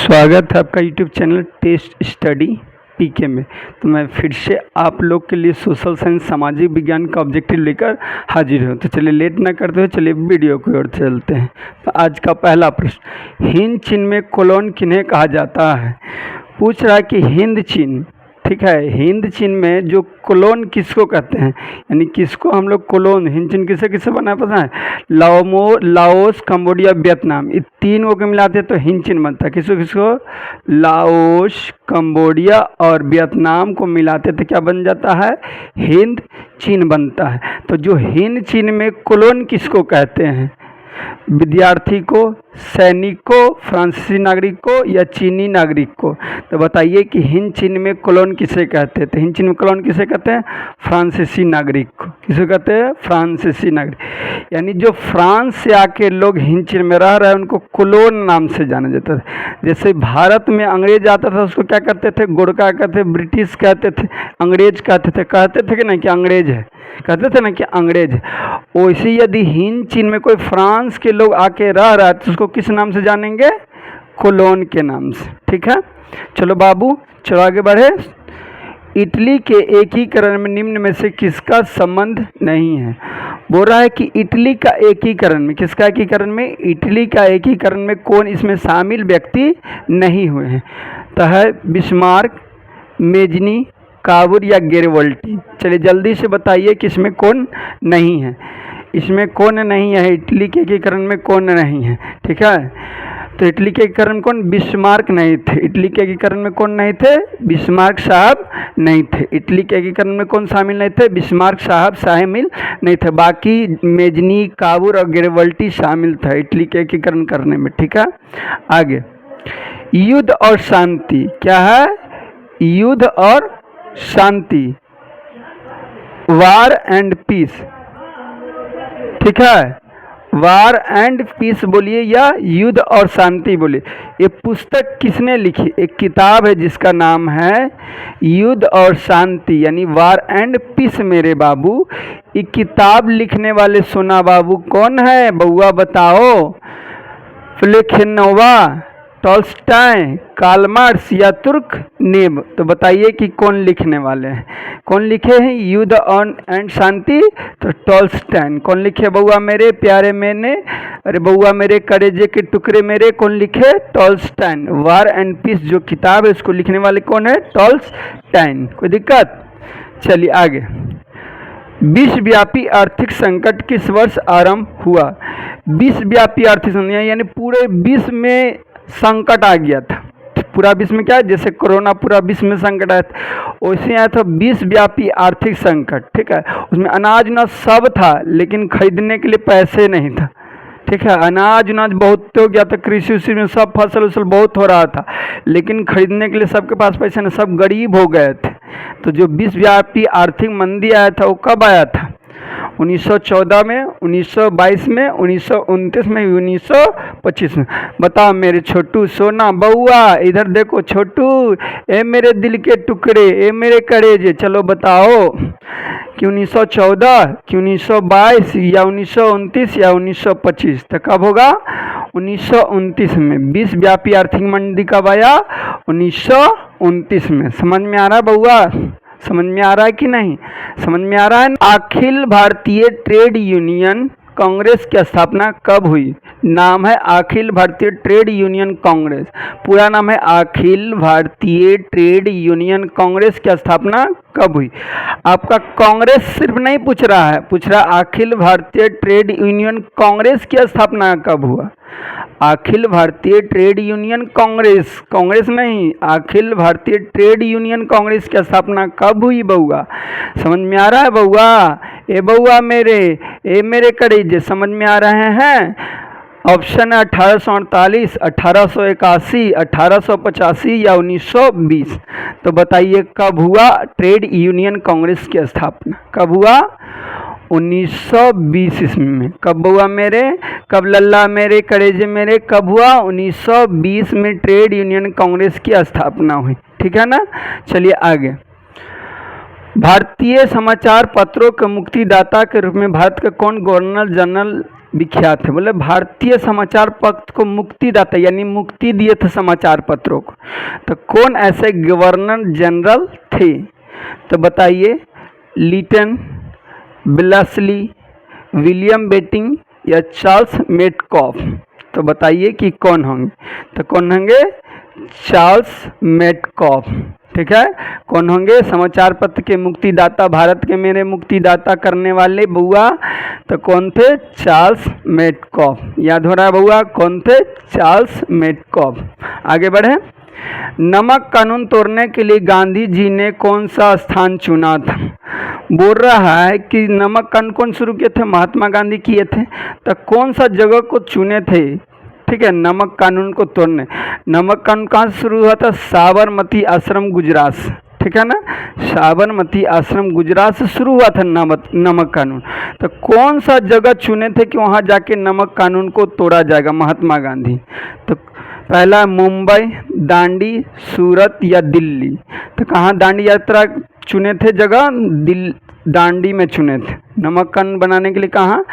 स्वागत है आपका यूट्यूब चैनल टेस्ट स्टडी पीके में। तो मैं फिर से आप लोग के लिए सोशल साइंस सामाजिक विज्ञान का ऑब्जेक्टिव लेकर हाजिर हूँ। तो चलिए लेट ना करते हुए चलिए वीडियो की ओर चलते हैं। तो आज का पहला प्रश्न, हिंद चीन में कोलोन किन्हें कहा जाता है। पूछ रहा है कि हिंद चीन, ठीक है, हिंद चीन में जो कोलोन किसको कहते हैं, यानी किसको हम लोग कोलोन, हिंद चीन किसे किसे बना पता है, लाओस, कंबोडिया, वियतनाम, ये तीन को मिलाते हैं तो हिंद चीन बनता है। किसको किसको, लाओस, कंबोडिया और वियतनाम को मिलाते तो क्या बन जाता है, हिंद चीन बनता है। तो जो हिंद चीन में कोलोन किसको कहते हैं, विद्यार्थी को, सैनिक को, फ्रांसीसी नागरिक को या चीनी नागरिक को। तो बताइए कि हिंद चीन में कोलोन किसे कहते हैं। तो हिंद चीन में कोलोन किसे कहते हैं, फ्रांसीसी नागरिक को। किसे कहते हैं, फ्रांसीसी नागरिक। यानी जो फ्रांस से आके लोग हिंद चीन में रह रहे हैं उनको कोलोन नाम से जाना जाता था। जैसे भारत में अंग्रेज आता था उसको क्या कहते थे, गोरखा कहते थे, ब्रिटिश कहते थे, अंग्रेज कहते थे कि नहीं कि अंग्रेज है, कहते थे ना कि अंग्रेज। वैसे यदि हिंद चीन में कोई फ्रांस के लोग आके रह रहा है तो उसको किस नाम से जानेंगे, कोलोन के नाम से। ठीक है, चलो बाबू चलो आगे बढ़े। इटली के एकीकरण में निम्न में से किसका संबंध नहीं है। बोल रहा है कि इटली का एकीकरण में, किसका एकीकरण में, इटली का एकीकरण में कौन इसमें शामिल व्यक्ति नहीं हुए हैं। तो है बिस्मार्क, मेजनी, काबुर या गेरवल्टी। चलिए जल्दी से बताइए कि इसमें कौन नहीं है, इसमें कौन नहीं है, इटली के एकीकरण में कौन नहीं है। ठीक है, तो इटली के एकीकरण में कौन, बिस्मार्क नहीं थे। इटली के एकीकरण में कौन नहीं थे, बिस्मार्क साहब नहीं थे। इटली के एकीकरण में कौन शामिल नहीं थे, बिस्मार्क साहब शामिल नहीं थे। बाकी मेजनी, काबुर और गेरवल्टी शामिल था इटली के एकीकरण करने में। ठीक है, आगे युद्ध और शांति क्या है, युद्ध और शांति, वार एंड पीस। ठीक है, वार एंड पीस बोलिए या युद्ध और शांति बोलिए। ये पुस्तक किसने लिखी, एक किताब है जिसका नाम है युद्ध और शांति यानी वार एंड पीस। मेरे बाबू ये किताब लिखने वाले सोना बाबू कौन है, बउआ बताओ। प्लेखनोवा, टॉल्स्टॉय, कार्ल मार्क्स या तुर्गनेव। तो बताइए कि कौन लिखने वाले हैं, कौन लिखे हैं युद्ध एंड शांति, तो टॉल्स्टॉय। कौन लिखे बउआ मेरे प्यारे मैंने, अरे बउआ मेरे करेजे के टुकड़े मेरे, कौन लिखे, टॉल्स्टॉय। वार एंड पीस जो किताब है उसको लिखने वाले कौन है, टॉल्स्टॉय। कोई दिक्कत, चलिए आगे। विश्वव्यापी आर्थिक संकट किस वर्ष आरंभ हुआ। विश्वव्यापी आर्थिक संकट यानी पूरे विश्व में संकट आ गया था। पूरा विश्व में क्या है, जैसे कोरोना पूरा विश्व में संकट आया था वैसे आया था विश्वव्यापी आर्थिक संकट। ठीक है, उसमें अनाज ना सब था लेकिन खरीदने के लिए पैसे नहीं था। ठीक है, अनाज बहुत हो गया था, कृषि उसी में सब फसल उसल बहुत हो रहा था लेकिन खरीदने के लिए सबके पास पैसे नहीं, सब गरीब हो गए थे। तो जो विश्वव्यापी आर्थिक मंदी आया था वो कब आया था, 1914 में, 1922 में, 1929 में, 1925 में। बताओ मेरे छोटू सोना बउआ, इधर देखो छोटू, ए मेरे दिल के टुकड़े, ए मेरे करेजे, चलो बताओ कि 1914 कि 1922 या 1929 या 1925। तो कब होगा, 1929 में। विश्वव्यापी आर्थिक मंदी कब आया, 1929 में। समझ में आ रहा है बउआ, समझ में आ रहा है कि नहीं, समझ में आ रहा है। अखिल भारतीय ट्रेड यूनियन कांग्रेस की स्थापना कब हुई। नाम है अखिल भारतीय ट्रेड यूनियन कांग्रेस, पूरा नाम है अखिल भारतीय ट्रेड यूनियन कांग्रेस की स्थापना कब हुई। आपका कांग्रेस सिर्फ नहीं पूछ रहा है, पूछ रहा है अखिल भारतीय ट्रेड यूनियन कांग्रेस की स्थापना कब हुआ। अखिल भारतीय ट्रेड यूनियन कांग्रेस, कांग्रेस नहीं, अखिल भारतीय ट्रेड यूनियन कांग्रेस की स्थापना कब हुई बउआ, समझ में आ रहा है बउआ, ए बउआ मेरे, ए मेरे करेजे, समझ में आ रहे हैं। ऑप्शन है 1848, 1881, 1885 या 1920। तो बताइए कब हुआ ट्रेड यूनियन कांग्रेस की स्थापना, कब हुआ, 1920 ईस्वी में। कब हुआ मेरे, कब लल्ला मेरे करेजे मेरे, कब हुआ, 1920 में ट्रेड यूनियन कांग्रेस की स्थापना हुई। ठीक है ना, चलिए आगे। भारतीय समाचार पत्रों के मुक्तिदाता के रूप में भारत के कौन गवर्नर जनरल विख्यात है? बोले भारतीय समाचार पत्र को मुक्तिदाता यानी मुक्ति दिए थे समाचार पत्रों को। तो कौन ऐसे गवर्नर जनरल थे? तो बताइए, लिटन, ब्लेसली, विलियम बेटिंग या चार्ल्स मेटकॉफ। तो बताइए कि कौन होंगे? तो कौन होंगे? Charles Metcalfe. ठीक है, कौन होंगे? समाचार पत्र के मुक्तिदाता, भारत के मेरे मुक्तिदाता करने वाले बउआ। तो कौन थे? Charles Metcalfe. याद हो रहा है बउआ? कौन थे? Charles Metcalfe. आगे बढ़े। नमक कानून तोड़ने के लिए गांधी जी ने कौन सा स्थान चुना था? बोल रहा है कि नमक कानून कौन शुरू किए थे? महात्मा गांधी किए थे। तो कौन सा जगह को चुने थे? ठीक है, नमक कानून को तोड़ने। नमक कानून कहाँ से शुरू हुआ था? साबरमती आश्रम गुजरात से। ठीक है ना, साबरमती आश्रम गुजरात से शुरू हुआ था नमक कानून। तो कौन सा जगह चुने थे कि वहाँ जाके नमक कानून को तोड़ा जाएगा? महात्मा गांधी। तो पहला मुंबई, दांडी, सूरत या दिल्ली। तो कहाँ दांडी यात्रा चुने थे जगह? दांडी में चुने थे नमक कानून बनाने के लिए। कहाँ?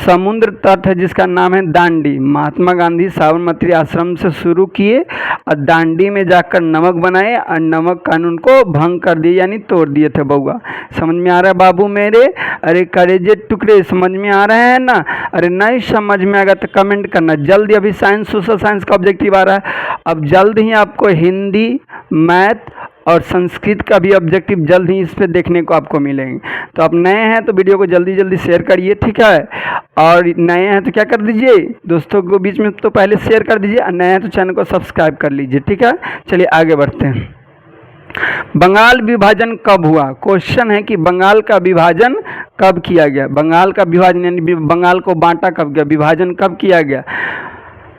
समुद्र तट है जिसका नाम है दांडी। महात्मा गांधी साबरमती आश्रम से शुरू किए और दांडी में जाकर नमक बनाए और नमक कानून को भंग कर दिए यानी तोड़ दिए थे बउआ। समझ में आ रहा है बाबू मेरे? अरे करेजे टुकड़े, समझ में आ रहे हैं ना? अरे नहीं समझ में आएगा तो कमेंट करना जल्दी। अभी साइंस, सोशल साइंस का ऑब्जेक्टिव आ रहा है। अब जल्द ही आपको हिंदी, मैथ और संस्कृत का भी ऑब्जेक्टिव जल्द ही इस पे देखने को आपको मिलेंगे। तो आप नए हैं तो वीडियो को जल्दी जल्दी शेयर करिए। ठीक है, और नए हैं तो क्या कर दीजिए, दोस्तों को बीच में तो पहले शेयर कर दीजिए, और नए हैं तो चैनल को सब्सक्राइब कर लीजिए। ठीक है, चलिए आगे बढ़ते हैं। बंगाल विभाजन कब हुआ? क्वेश्चन है कि बंगाल का विभाजन कब किया गया? बंगाल का विभाजन यानी बंगाल को बांटा कब गया? विभाजन कब किया गया?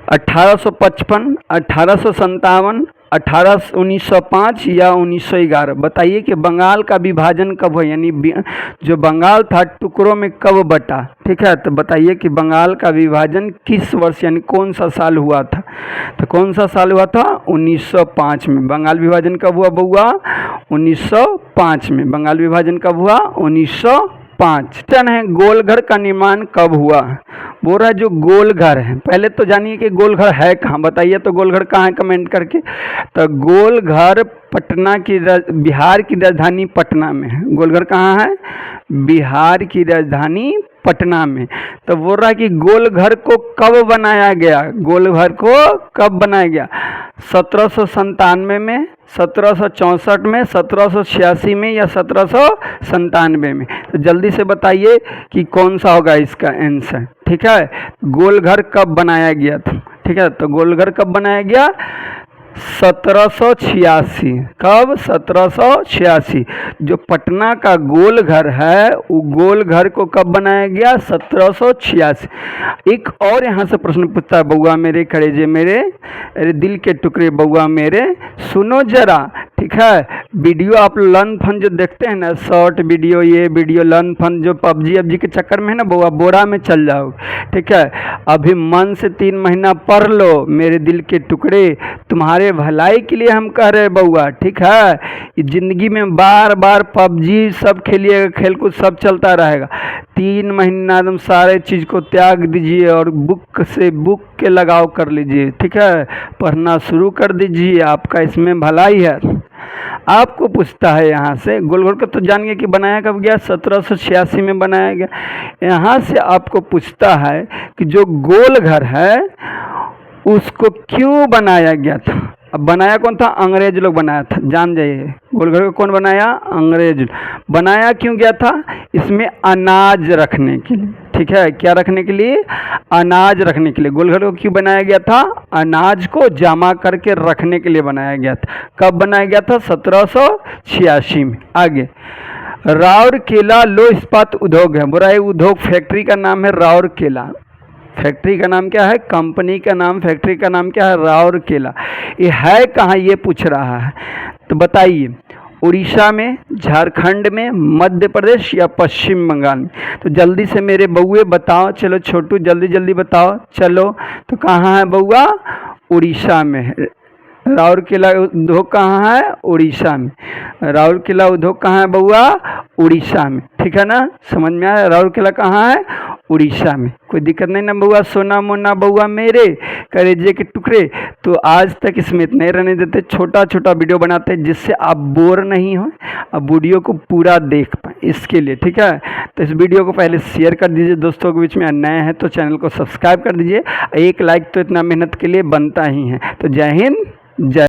1855, 1857, 1905 या 1911। बताइए कि बंगाल का विभाजन कब हुआ, यानी जो बंगाल था टुकड़ों में कब बटा? ठीक है, तो बताइए कि बंगाल का विभाजन किस वर्ष यानी कौन सा साल हुआ था? तो कौन सा साल हुआ था? 1905 में। बंगाल विभाजन कब हुआ बउआ? 1905 में। बंगाल विभाजन कब हुआ? 1905। टन है गोलघर का निर्माण कब हुआ? बोल रहा है जो गोलघर है, पहले तो जानिए कि गोलघर है कहाँ। बताइए तो गोलघर कहाँ है कमेंट करके। तो गोलघर पटना की, बिहार की राजधानी पटना में है। गोलघर कहाँ है? बिहार की राजधानी पटना में। तो बोल रहा है कि गोलघर को कब बनाया गया? गोलघर को कब बनाया गया? 1797 में, 1764 में, 1786 में या 1797 में? तो जल्दी से बताइए कि कौन सा होगा इसका आंसर। ठीक है, गोलघर कब बनाया गया था? ठीक है, तो गोलघर कब बनाया गया? 1786। कब? 1786। जो पटना का गोलघर है वो गोलघर को कब बनाया गया? 1786। एक और यहाँ से प्रश्न पूछता है बउआ मेरे करेजे मेरे, अरे दिल के टुकड़े बउआ मेरे, सुनो जरा। ठीक है, वीडियो आप लर्न फन जो देखते हैं ना, शॉर्ट वीडियो, ये वीडियो लर्न फन जो पबजी के चक्कर में है ना बउआ, बोरा में चल जाओ। ठीक है, अभी मन से 3 महीना पढ़ लो मेरे दिल के टुकड़े, तुम्हारे भलाई के लिए हम कह रहे बउआ। ठीक है, जिंदगी में बार बार पबजी सब खेलिएगा, खेलकूद सब चलता रहेगा। 3 महीना एकदम सारे चीज़ को त्याग दीजिए और बुक के लगाव कर लीजिए। ठीक है, पढ़ना शुरू कर दीजिए, आपका इसमें भलाई है। आपको पूछता है यहाँ से, गोलघर को तो जानिए कि बनाया कब गया? 1786 में बनाया गया। यहाँ से आपको पूछता है कि जो गोलघर है उसको क्यों बनाया गया था? अब बनाया कौन था? अंग्रेज लोग बनाया था, जान जाइए। गोलघर को कौन बनाया? अंग्रेज। बनाया क्यों गया था? इसमें अनाज रखने के लिए। ठीक है, क्या रखने के लिए? अनाज रखने के लिए। गोलघर को क्यों बनाया गया था? अनाज को जमा करके रखने के लिए बनाया गया था। कब बनाया गया था? 1786 में। आगे, राउरकेला लौह इस्पात उद्योग है। बुरा उद्योग, फैक्ट्री का नाम है राउरकेला। फैक्ट्री का नाम क्या है? कंपनी का नाम, फैक्ट्री का नाम क्या है? राउरकेला। ये है कहाँ ये पूछ रहा है, तो बताइए। उड़ीसा में, झारखंड में, मध्य प्रदेश या पश्चिम बंगाल में? तो जल्दी से मेरे बउए बताओ। चलो छोटू जल्दी जल्दी बताओ। चलो, तो कहाँ है बउआ? उड़ीसा में है। राउरकेला उद्योग कहाँ है? उड़ीसा में। राउरकेला उद्योग कहाँ है बउआ? उड़ीसा में। ठीक है ना, समझ में आया? राउरकेला कहाँ है? उड़ीसा में। कोई दिक्कत नहीं ना बउआ? सोना मोना बउआ मेरे कलेजे के टुकड़े। तो आज तक इसमें इतने रहने देते, छोटा छोटा वीडियो बनाते हैं जिससे आप बोर नहीं हो, अब वीडियो को पूरा देख पाए इसके लिए। ठीक है, तो इस वीडियो को पहले शेयर कर दीजिए दोस्तों के बीच में, नए हैं तो चैनल को सब्सक्राइब कर दीजिए। एक लाइक तो इतना मेहनत के लिए बनता ही है। तो जय हिंद, जय